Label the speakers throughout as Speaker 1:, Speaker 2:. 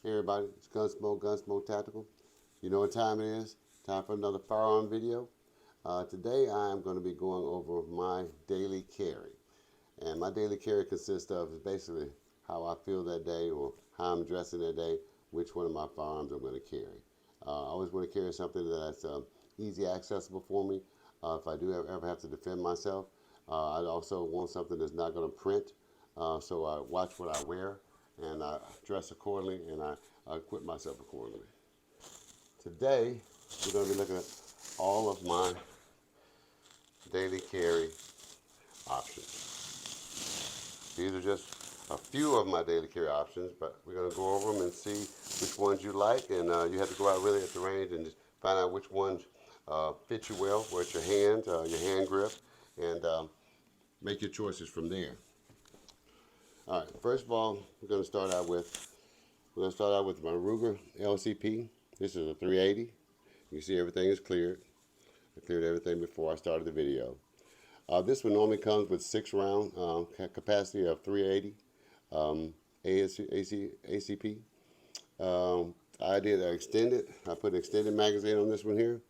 Speaker 1: Hey everybody, it's Gunsmoke Tactical. You know what time it is? Time for another firearm video. Today I am going to be going over my daily carry. And my daily carry consists of is basically how I feel that day or how I'm dressing that day, which one of my firearms I'm going to carry. I always want to carry something that's easy accessible for me. If I do ever have to defend myself, I also want something that's not going to print. So I watch what I wear and I dress accordingly and I equip myself accordingly. Today, we're going to be looking at all of my daily carry options. These are just a few of my daily carry options, but we're going to go over them and see which ones you like. And you have to go out really at the range and just find out which ones fit you well, where it's your hand grip, and make your choices from there. All right, first of all, we're going to start out with my Ruger LCP. This is a 380. You see everything is cleared. I cleared everything before I started the video. This one normally comes with 6-round capacity of 380 ACP. I did an extended. I put an extended magazine on this one here,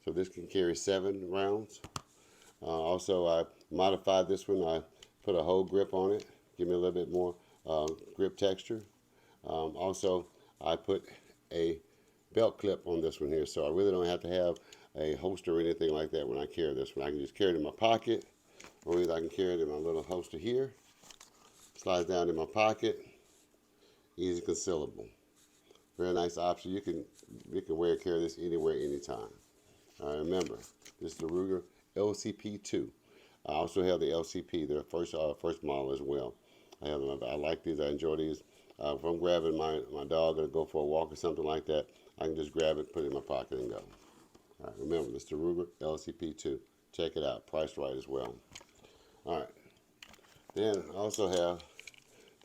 Speaker 1: so this can carry 7 rounds. Also, I modified this one. I put a whole grip on it, give me a little bit more grip texture. Also, I put a belt clip on this one here, so I really don't have to have a holster or anything like that when I carry this one. I can just carry it in my pocket, or either I can carry it in my little holster here. Slides down in my pocket, easy concealable. Very nice option. You can carry this anywhere, anytime. Remember, this is the Ruger LCP2. I also have the LCP, their first model as well. I like these. I enjoy these. If I'm grabbing my dog to go for a walk or something like that, I can just grab it, put it in my pocket, and go. All right, remember, this is the Ruger LCP2. Check it out. Priced right as well. All right. Then I also have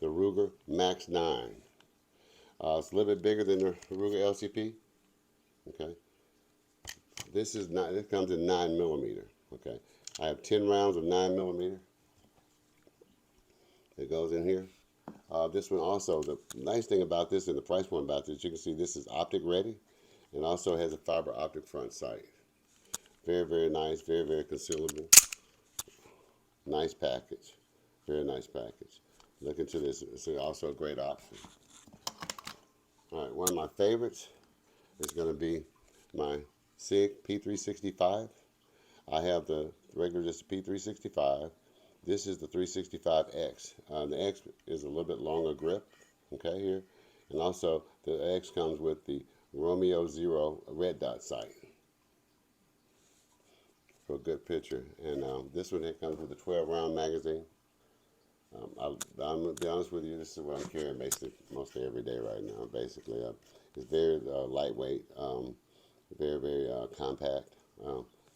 Speaker 1: the Ruger Max 9. It's a little bit bigger than the Ruger LCP. Okay. This comes in 9mm. Okay. I have 10 rounds of 9mm. It goes in here. This one also, the nice thing about this and the price point about this, you can see this is optic ready and also has a fiber optic front sight. Very, very nice, very, very concealable. Nice package. Very nice package. Look into this. It's also a great option. All right, one of my favorites is going to be my SIG P365. I have the regular just P365. This is the 365X. The X is a little bit longer grip, okay, here. And also, the X comes with the Romeo Zero red dot sight for a good picture. And this one here comes with a 12-round magazine. I'm going to be honest with you, this is what I'm carrying basically mostly every day right now, basically. It's very lightweight, very, very compact.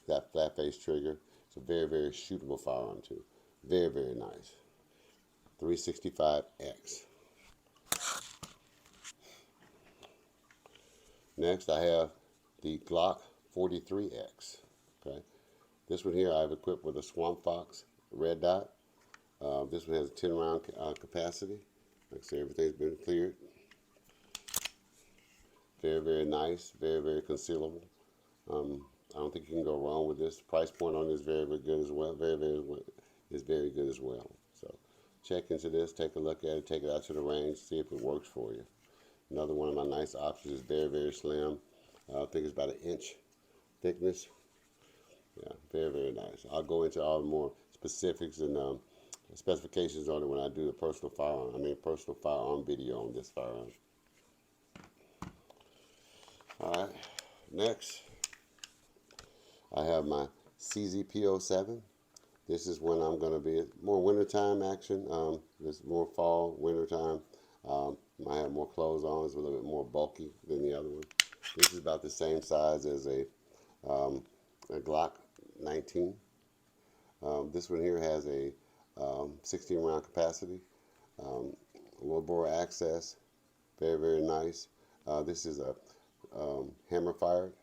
Speaker 1: That flat face trigger. It's a very, very shootable firearm too. Very, very nice. 365X. Next, I have the Glock 43X. Okay, this one here I've equipped with a Swamp Fox red dot. This one has a 10-round capacity. Like I say, everything's been cleared. Very, very nice. Very, very concealable. I don't think you can go wrong with this. Price point on this is very, very good as well. Very good as well. So check into this, take a look at it, take it out to the range, see if it works for you. Another one of my nice options is very, very slim. I think it's about 1 inch thickness. Yeah, very, very nice. I'll go into all the more specifics and specifications on it when I do the personal firearm video on this firearm. All right, next I have my CZP07. This is when I'm going to be more wintertime action. This is more fall, wintertime. I have more clothes on. It's a little bit more bulky than the other one. This is about the same size as a Glock 19. This one here has a 16-round capacity, low bore access, very, very nice. This is a hammer fired.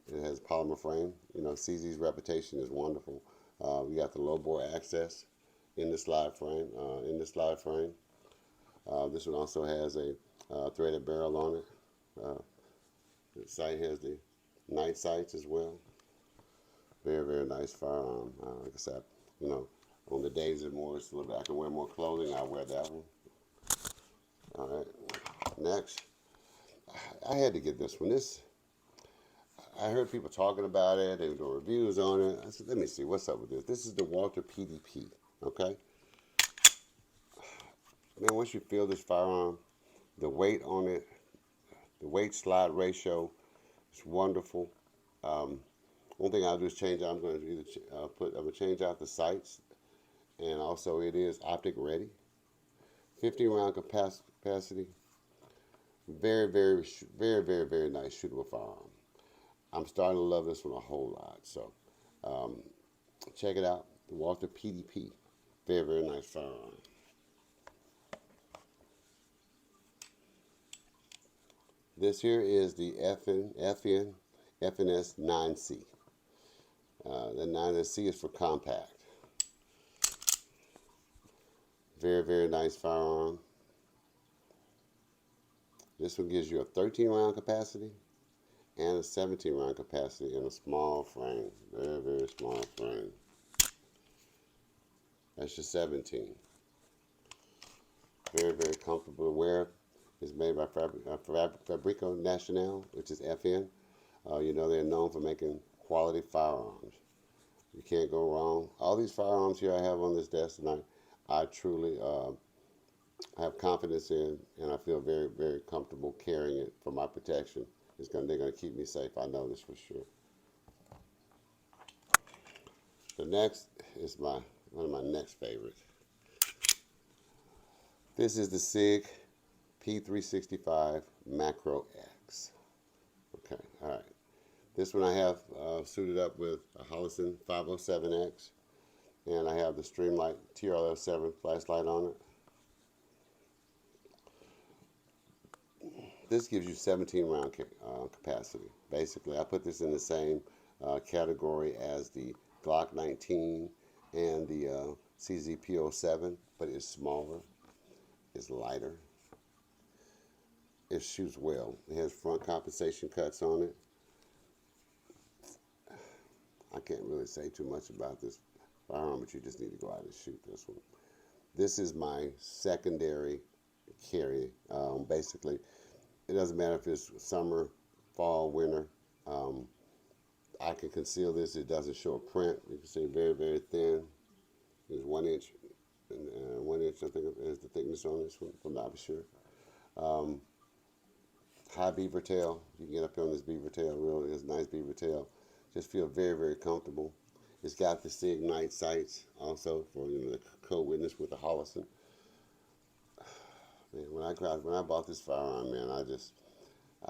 Speaker 1: It has polymer frame. You know, CZ's reputation is wonderful. We got the low bore access in the slide frame. This one also has a threaded barrel on it. The sight has the night sights as well. Very, very nice firearm. Like I said, you know, on the days that more it's a little bit, I can wear more clothing, I wear that one. All right. Next, I had to get this one. I heard people talking about it. They were doing reviews on it. I said, let me see what's up with this. This is the Walther PDP. Okay. Man, once you feel this firearm, the weight on it, the weight slide ratio, it's wonderful. One thing I'll do is change out. I'm going to either I'm going to change out the sights, and also it is optic ready. 15 round capacity. Very, very, very, very, very nice shootable firearm. I'm starting to love this one a whole lot. So check it out. The Walther PDP. Very, very nice firearm. This here is the FNS 9C. The 9C is for compact. Very, very nice firearm. This one gives you a 13 round capacity and a 17 round capacity in a small frame. Very, very small frame. That's your 17. Very, very comfortable to wear. It's made by Fabrico Nacional, which is FN. You know they're known for making quality firearms. You can't go wrong. All these firearms here I have on this desk tonight, I truly have confidence in, and I feel very, very comfortable carrying it for my protection. They're going to keep me safe. I know this for sure. The next is one of my next favorites. This is the SIG P365 Macro X. Okay, all right. This one I have suited up with a Holosun 507X, and I have the Streamlight TRL7 flashlight on it. This gives you 17 round capacity. Basically, I put this in the same category as the Glock 19 and the CZP07, but it's smaller, it's lighter, it shoots well. It has front compensation cuts on it. I can't really say too much about this firearm, but you just need to go out and shoot this one. This is my secondary carry. Basically, it doesn't matter if it's summer, fall, winter. I can conceal this. It doesn't show a print. You can see very, very thin. It's 1 inch. And 1 inch, I think, is the thickness on this one, if I'm not sure. High beaver tail. You can get up here on this beaver tail. Really, it's a nice beaver tail. Just feel very, very comfortable. It's got the SIG night sights also for the co-witness with the Holosun. Man, when I bought this firearm, man, I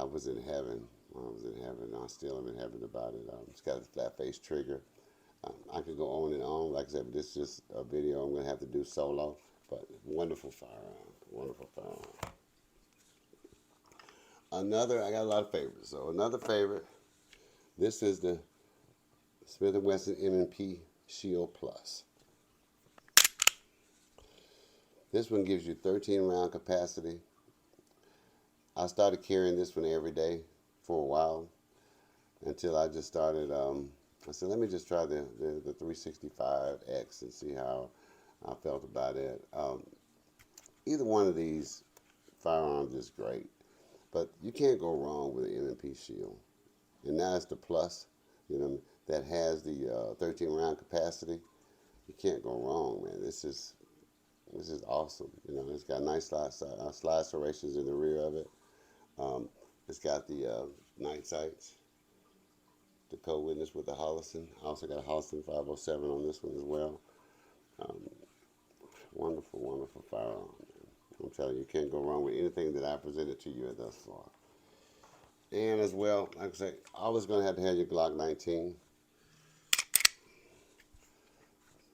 Speaker 1: was in heaven. I was in heaven. I still am in heaven about it. It's got a flat face trigger. I could go on and on. Like I said, but this is just a video I'm going to have to do solo. But wonderful firearm. Wonderful firearm. I got a lot of favorites. So another favorite, this is the Smith & Wesson M&P Shield Plus. This one gives you 13 round capacity. I started carrying this one every day for a while until I just started, I said, let me just try the 365X and see how I felt about it. Either one of these firearms is great, but you can't go wrong with an M&P Shield. And now it's the Plus, that has the 13 round capacity. You can't go wrong, man. This is awesome. It's got nice slide serrations in the rear of it. It's got the night sights, the co-witness with the Holosun. I also got a Holosun 507 on this one as well. Wonderful, wonderful firearm. I'm telling you, you can't go wrong with anything that I presented to you thus far. And as well, like I say, always going to have your Glock 19.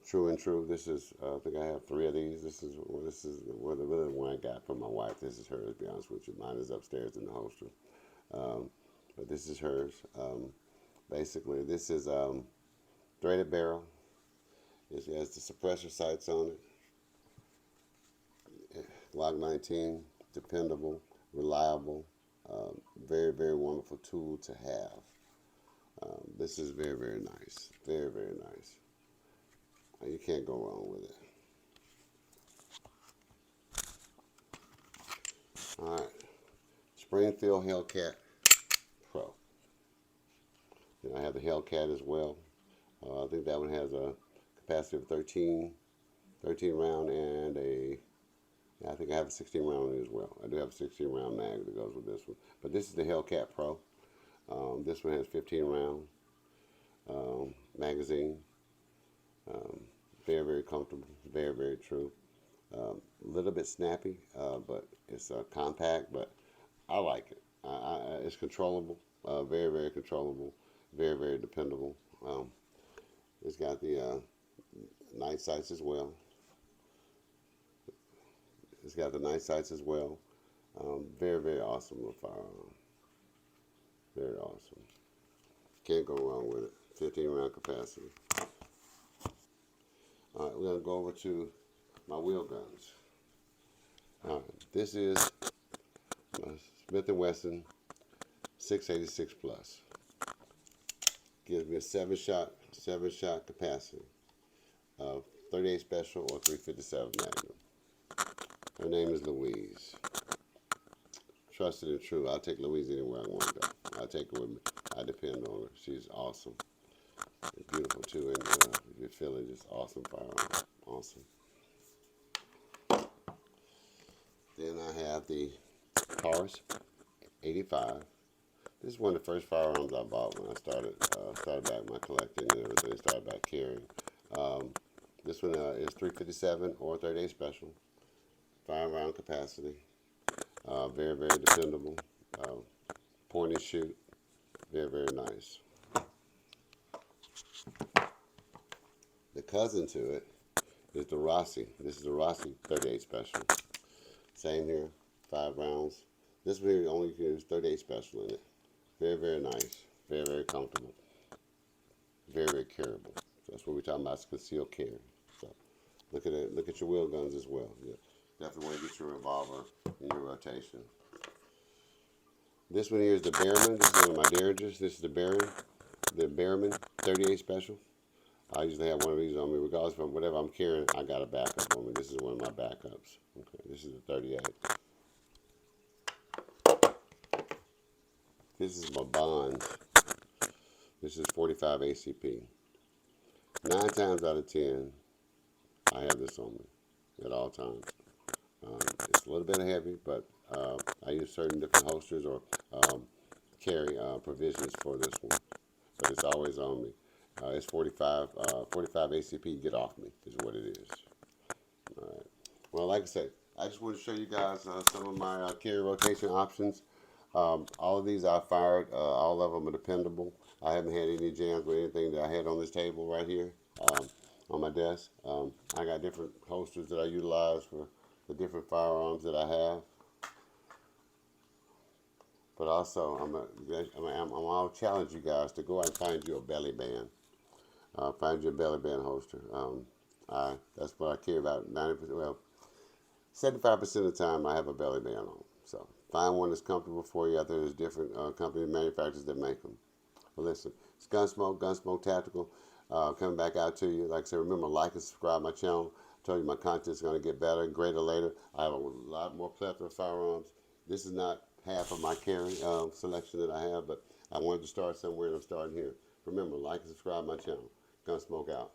Speaker 1: True and true. This is, I think I have 3 of these. This is the one I got from my wife. This is hers, to be honest with you. Mine is upstairs in the holster. But this is hers. Basically, this is threaded barrel. It has the suppressor sights on it. Glock 19, dependable. reliable, very, very wonderful tool to have. This is very, very nice. Very, very nice. You can't go wrong with it. All right. Springfield Hellcat Pro. Then I have the Hellcat as well. I think that one has a capacity of 13 round and I think I have a 16 round in it as well. I do have a 16 round mag that goes with this one. But this is the Hellcat Pro. This one has 15 round magazine. Very, very comfortable. Very, very true. A little bit snappy, but it's compact, but I like it. It's controllable. Very, very controllable. Very, very dependable. It's got the night sights as well. It's got the night sights as well. Very, very awesome little firearm. Very awesome. Can't go wrong with it. 15 round capacity. All right, we're going to go over to my wheel guns. All right, this is my Smith & Wesson 686 Plus. Gives me a 7-shot capacity of 38 Special or 357 Magnum. Her name is Louise. Trusted and true. I'll take Louise anywhere I want to go. I'll take her with me. I depend on her. She's awesome. It's beautiful too, and if you're feeling just awesome firearm. Awesome. Then I have the Taurus 85. This is one of the first firearms I bought when I started back my collecting and everything. Started back carrying. This one is 357 or 38 Special. 5 round capacity. Very, very dependable. Point and shoot. Very, very nice. The cousin to it is the Rossi. This is the Rossi 38 Special. Same here. 5 rounds. This one here only gives 38 Special in it. Very, very nice. Very, very comfortable. Very, very carryable. So that's what we're talking about, concealed carry. So look at it. Look at your wheel guns as well. You definitely want to get your revolver in your rotation. This one here is the Behrman. This is one of my Derringers. This is the Behrman 38 Special. I usually have one of these on me. Regardless of whatever I'm carrying, I got a backup on me. This is one of my backups. Okay, this is the 38. This is my Bond. This is 45 ACP. 9 times out of 10, I have this on me at all times. It's a little bit heavy, but I use certain different holsters or carry provisions for this one. But it's always on me. It's 45 ACP, get off me, is what it is. All right. Well, like I said, I just want to show you guys some of my carry rotation options. All of these I fired. All of them are dependable. I haven't had any jams with anything that I had on this table right here on my desk. I got different holsters that I utilize for the different firearms that I have. But also, I'll challenge you guys to go out and find you a belly band. Find your belly band holster. That's what I carry about 90%. Well, 75% of the time I have a belly band on. So find one that's comfortable for you. I think there's different company manufacturers that make them. But listen, it's Gunsmoke Tactical. Coming back out to you. Like I said, remember, like and subscribe my channel. I told you my content's going to get better and greater later. I have a lot more plethora of firearms. This is not half of my carry selection that I have, but I wanted to start somewhere and I'm starting here. Remember, like and subscribe my channel. Gunsmoke out.